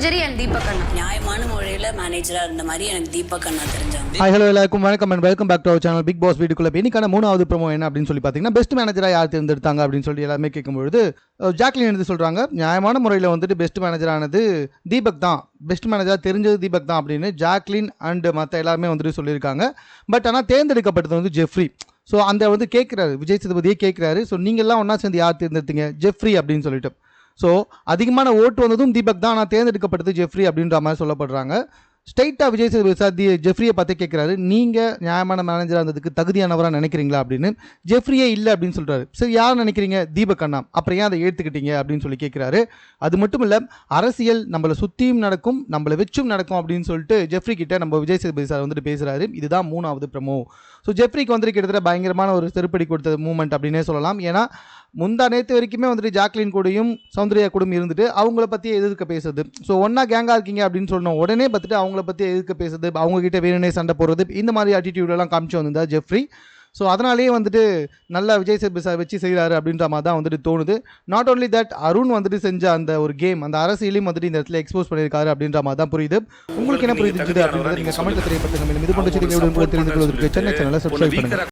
ஜெரி and Deepak அண்ணா நியாயமான முறையில் மேனேஜராக இருந்த மாதிரி எனக்கு தீபக் அண்ணா தெரிஞ்சவங்க. ஹாய் ஹலோ எல்லாருக்கும் வணக்கம் and welcome back to our channel Bigg Boss வீட்டுக்குள்ள. இன்னைக்கான மூணாவது ப்ரோமோ என்ன அப்படின்னு சொல்லி பார்த்தீங்கன்னா, பெஸ்ட் மேனேஜராக யார் தேர்ந்தெடுத்தாங்க அப்படின்னு சொல்லி எல்லாமே கேட்கும்பொழுது ஜாக்லின் எடுத்து சொல்கிறாங்க, நியாயமான முறையில் வந்துட்டு பெஸ்ட் மேனேஜரானது தீபக் தான், பெஸ்ட் மேனேஜராக தெரிஞ்சது தீபக் தான் அப்படின்னு ஜாக்லின் அண்ட் மற்ற எல்லாருமே வந்துட்டு சொல்லியிருக்காங்க. பட் ஆனால் தேர்ந்தெடுக்கப்பட்டது வந்து ஜெஃப்ரி. ஸோ அந்த வந்து கேட்குறாரு, விஜய் சேதுபதியே கேட்குறாரு, ஸோ நீங்கள்லாம் ஒன்றா சேர்ந்து யார் தேர்ந்தெடுத்தீங்க? ஜெஃப்ரி அப்படின்னு சொல்லிட்டு. ஸோ அதிகமான ஓட்டு வந்ததும் தீபக் தான், ஆனால் தேர்ந்தெடுக்கப்பட்டது ஜெஃப்ரி அப்படின்ற மாதிரி சொல்லப்படுறாங்க. ஸ்ட்ரைட்டாக விஜய் சேதுபதி சார் ஜெஃப்ரியை பார்த்து கேட்குறாரு, நீங்கள் நியாயமான மேனேஜராக இருந்ததுக்கு தகுதியானவராக நினைக்கிறீங்களா அப்படின்னு. ஜெஃப்ரியே இல்லை அப்படின்னு சொல்கிறாரு. சரி, யார் நினைக்கிறீங்க? தீபக் அண்ணா. அப்புறம் ஏன் அதை ஏற்றுக்கிட்டீங்க அப்படின்னு சொல்லி கேட்குறாரு. அது மட்டும் இல்லை, அரசியல் நம்மளை சுற்றியும் நடக்கும், நம்மளை வச்சும் நடக்கும் அப்படின்னு சொல்லிட்டு ஜெஃப்ரி கிட்ட நம்ம விஜய் சேதுபதி சார் வந்துட்டு பேசுகிறாரு. இதுதான் மூணாவது ப்ரோமோ. ஸோ ஜெஃப்ரிக்கு வந்துட்டு கிட்டத்தட்ட பயங்கரமான ஒரு செருப்படி கொடுத்த மூமெண்ட் அப்படின்னே சொல்லலாம். ஏன்னா முந்தா நேற்று வரைக்குமே வந்துட்டு ஜாக்லின் கூடயும் சௌந்தர்யா கூடயும் இருந்துட்டு அவங்கள பற்றி எதிர்க்க பேசுறது, ஸோ ஒன்றா கேங்காக இருக்கீங்க அப்படின்னு சொன்னோம் உடனே பார்த்துட்டு அவங்கள பற்றி எதிர்க்க பேசுறது, அவங்ககிட்ட வேணுனே சண்டை போடுறது, இந்த மாதிரி ஆட்டிடியூடெல்லாம் காமிச்சு வந்திருந்தா ஜெஃப்ரி. ஸோ அதனாலேயே வந்துட்டு நல்லா விஜய் சேதுபதி சார் வச்சு செய்கிறாரு அப்படின்ற மாதிரி தான் வந்துட்டு தோணுது. நாட் ஓன்லி தட், அருண் வந்துட்டு செஞ்ச அந்த ஒரு கேம், அந்த அரசியலையும் வந்துட்டு இந்த இடத்துல எக்ஸ்போஸ் பண்ணியிருக்காரு அப்படின்ற மாதிரி தான் புரியுது. உங்களுக்கு என்ன புரியுது அப்படின்றத நீங்கள் கமெண்ட்டில் தெரியப்படுத்துங்க. இது போன்ற செய்திகளை தெரிந்து கொள்வதற்கு சென்னை சேனலை சப்ஸ்கிரைப் பண்ணுங்கள்.